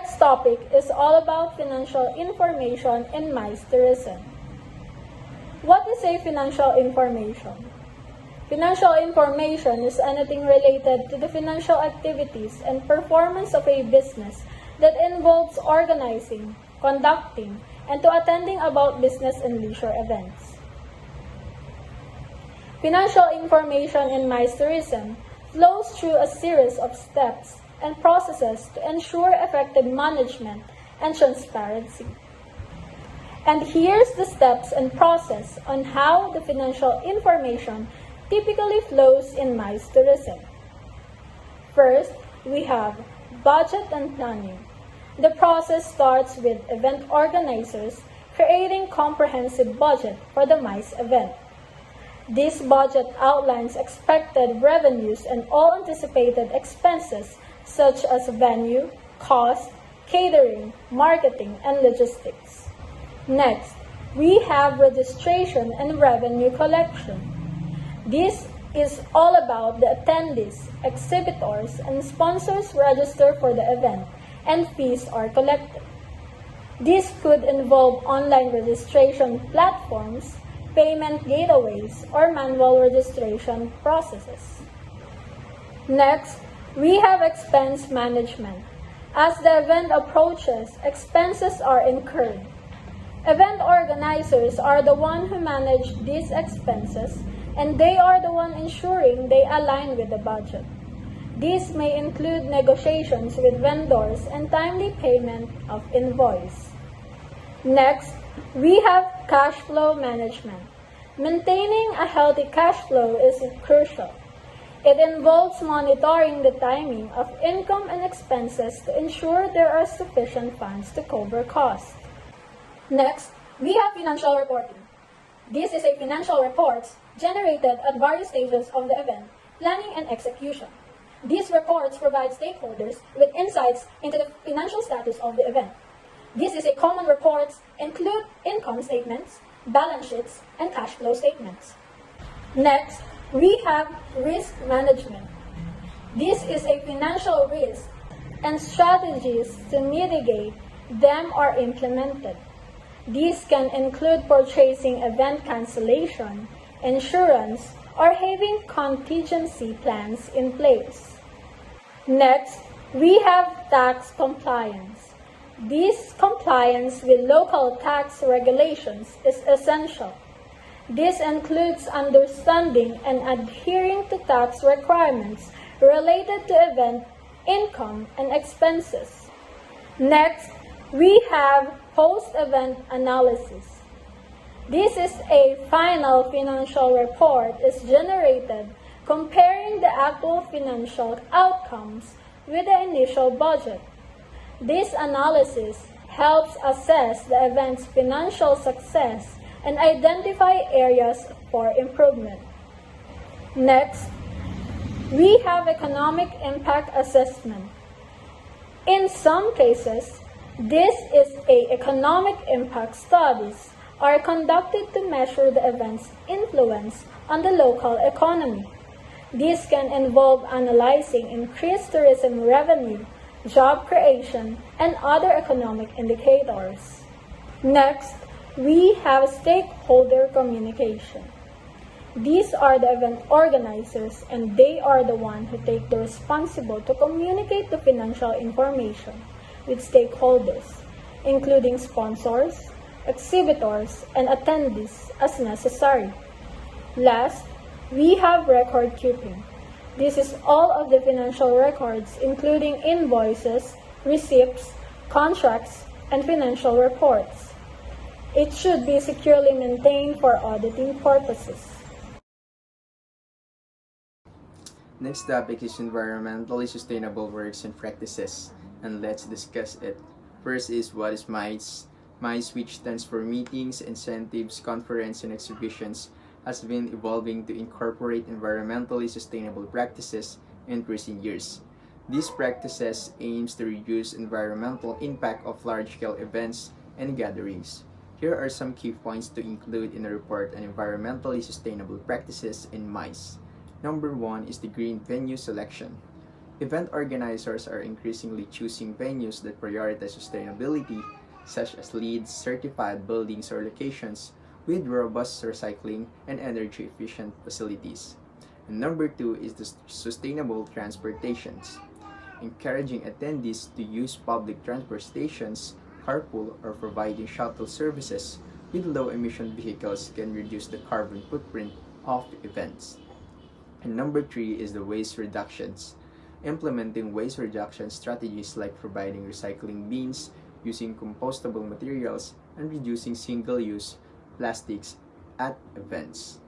next topic is all about financial information in MICE tourism. What is a financial information? Financial information is anything related to the financial activities and performance of a business that involves organizing, conducting, and to attending about business and leisure events. Financial information in MICE tourism flows through a series of steps and processes to ensure effective management and transparency. And here's the steps and process on how the financial information typically flows in MICE tourism. First, we have budget and planning. The process starts with event organizers creating comprehensive budget for the MICE event. This budget outlines expected revenues and all anticipated expenses such as venue, cost, catering, marketing, and logistics. Next, we have registration and revenue collection. This is all about the attendees, exhibitors, and sponsors register for the event, and fees are collected. This could involve online registration platforms, payment gateways, or manual registration processes. Next, we have expense management. As the event approaches, expenses are incurred. Event organizers are the ones who manage these expenses, and they are the ones ensuring they align with the budget. These may include negotiations with vendors and timely payment of invoice. Next, we have cash flow management. Maintaining a healthy cash flow is crucial. It involves monitoring the timing of income and expenses to ensure there are sufficient funds to cover costs. Next, we have financial reporting. This is a financial reports generated at various stages of the event, planning and execution. These reports provide stakeholders with insights into the financial status of the event. This is a common reports include income statements, balance sheets, and cash flow statements. Next, we have risk management. This is a financial risk, and strategies to mitigate them are implemented. These can include purchasing event cancellation, insurance, or having contingency plans in place. Next, we have tax compliance. This compliance with local tax regulations is essential. This includes understanding and adhering to tax requirements related to event income and expenses. Next, we have post-event analysis. This is a final financial report is generated comparing the actual financial outcomes with the initial budget. This analysis helps assess the event's financial success and identify areas for improvement. Next, we have economic impact assessment. In some cases, this is economic impact studies are conducted to measure the event's influence on the local economy. This can involve analyzing increased tourism revenue, job creation, and other economic indicators. Next, we have stakeholder communication. These are the event organizers, and they are the ones who take the responsibility to communicate the financial information with stakeholders, including sponsors, exhibitors, and attendees as necessary. Last, we have record keeping. This is all of the financial records, including invoices, receipts, contracts, and financial reports. It should be securely maintained for auditing purposes. Next topic is environmentally sustainable works and practices, and let's discuss it. First is what is MICE. MICE, which stands for Meetings, Incentives, Conference, and Exhibitions, has been evolving to incorporate environmentally sustainable practices in recent years. These practices aims to reduce environmental impact of large-scale events and gatherings. Here are some key points to include in a report on environmentally sustainable practices in MICE. Number 1 is the green venue selection. Event organizers are increasingly choosing venues that prioritize sustainability, such as LEED certified buildings or locations with robust recycling and energy efficient facilities. And number two is the sustainable transportations, encouraging attendees to use public transport stations, carpool, or providing shuttle services with low emission vehicles can reduce the carbon footprint of events. And number three is the waste reductions. Implementing waste reduction strategies like providing recycling bins, using compostable materials, and reducing single use plastics at events.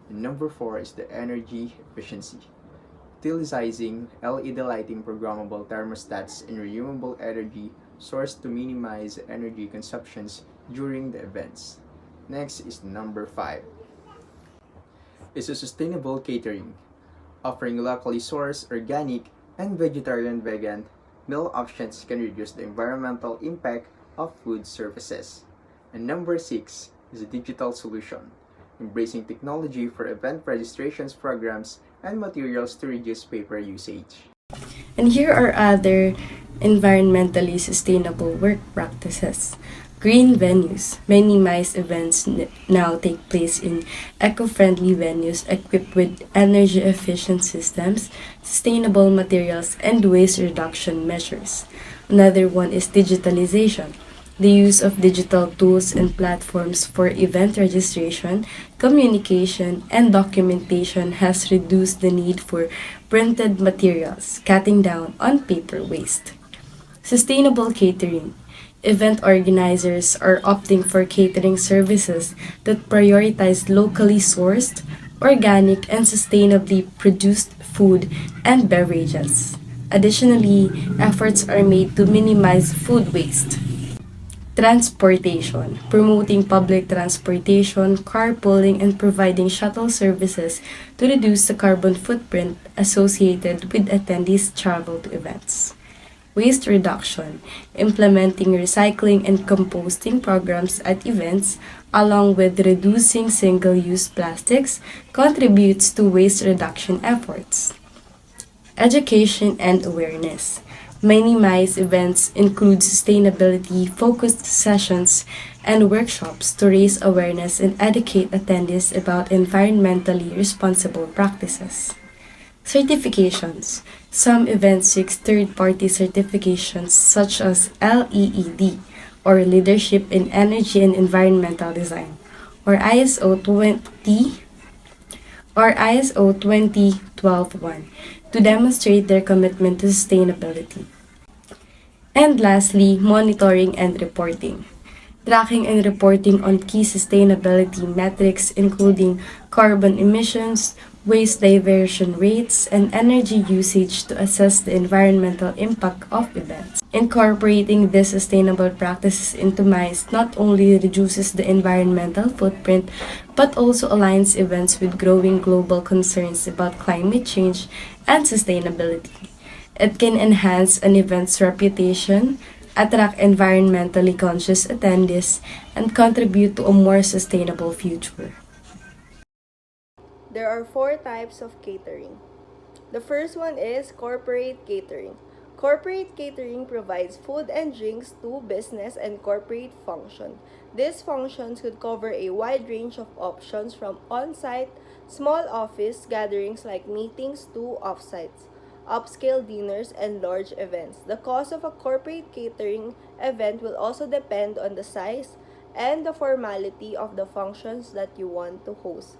And number four is the energy efficiency. Utilizing LED lighting, programmable thermostats, and renewable energy source to minimize energy consumptions during the events. Next is number five. Is a sustainable catering, offering locally sourced, organic, and vegan meal options can reduce the environmental impact of food services. And number six is a digital solution, embracing technology for event registrations programs and materials to reduce paper usage. And here are other environmentally sustainable work practices. Green venues. Many MICE events now take place in eco-friendly venues equipped with energy-efficient systems, sustainable materials, and waste reduction measures. Another one is digitalization. The use of digital tools and platforms for event registration, communication, and documentation has reduced the need for printed materials, cutting down on paper waste. Sustainable catering. Event organizers are opting for catering services that prioritize locally sourced, organic, and sustainably produced food and beverages. Additionally, efforts are made to minimize food waste. Transportation, promoting public transportation, carpooling, and providing shuttle services to reduce the carbon footprint associated with attendees' travel to events. Waste reduction, implementing recycling and composting programs at events, along with reducing single use plastics, contributes to waste reduction efforts. Education and awareness. Many MICE events include sustainability focused sessions and workshops to raise awareness and educate attendees about environmentally responsible practices. Certifications. Some events seek third party certifications such as LEED or Leadership in Energy and Environmental Design or ISO 20121 to demonstrate their commitment to sustainability. And lastly, monitoring and reporting. Tracking and reporting on key sustainability metrics including carbon emissions, waste diversion rates, and energy usage to assess the environmental impact of events. Incorporating these sustainable practices into MICE not only reduces the environmental footprint but also aligns events with growing global concerns about climate change and sustainability. It can enhance an event's reputation, attract environmentally conscious attendees, and contribute to a more sustainable future. There are four types of catering. The first one is corporate catering. Corporate catering provides food and drinks to business and corporate function. These functions could cover a wide range of options from on-site, small office gatherings like meetings to off-sites, upscale dinners, and large events. The cost of a corporate catering event will also depend on the size and the formality of the functions that you want to host.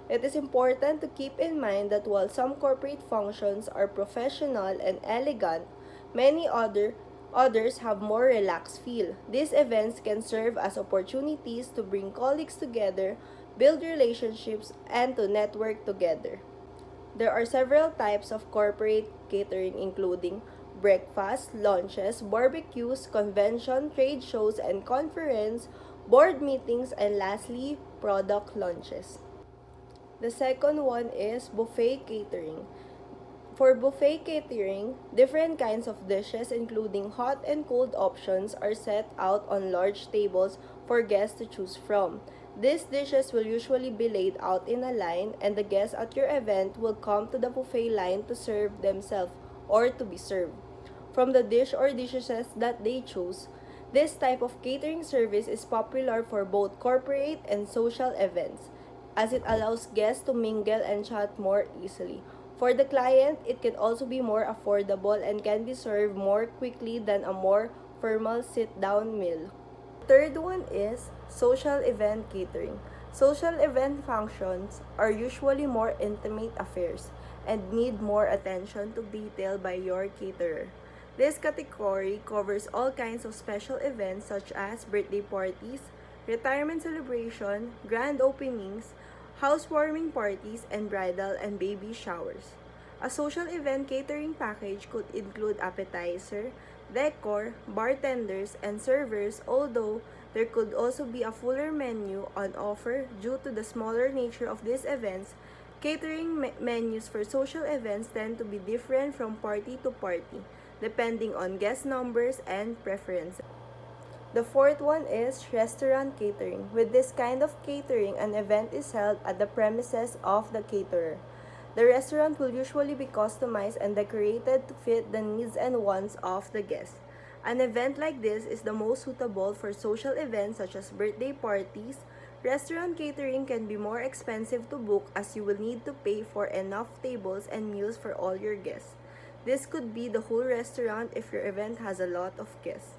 It is important to keep in mind that while some corporate functions are professional and elegant, many others have more relaxed feel. These events can serve as opportunities to bring colleagues together, build relationships, and to network together. There are several types of corporate catering including breakfast, lunches, barbecues, convention, trade shows and conference, board meetings, and lastly, product launches. The second one is buffet catering. For buffet catering, different kinds of dishes including hot and cold options are set out on large tables for guests to choose from. These dishes will usually be laid out in a line and the guests at your event will come to the buffet line to serve themselves or to be served from the dish or dishes that they choose. This type of catering service is popular for both corporate and social events, as it allows guests to mingle and chat more easily. For the client, it can also be more affordable and can be served more quickly than a more formal sit-down meal. Third one is social event catering. Social event functions are usually more intimate affairs and need more attention to detail by your caterer. This category covers all kinds of special events such as birthday parties, retirement celebration, grand openings, housewarming parties, and bridal and baby showers. A social event catering package could include appetizer, decor, bartenders, and servers, although there could also be a fuller menu on offer due to the smaller nature of these events. Catering menus for social events tend to be different from party to party, depending on guest numbers and preferences. The fourth one is restaurant catering. With this kind of catering, an event is held at the premises of the caterer. The restaurant will usually be customized and decorated to fit the needs and wants of the guests. An event like this is the most suitable for social events such as birthday parties. Restaurant catering can be more expensive to book as you will need to pay for enough tables and meals for all your guests. This could be the whole restaurant if your event has a lot of guests.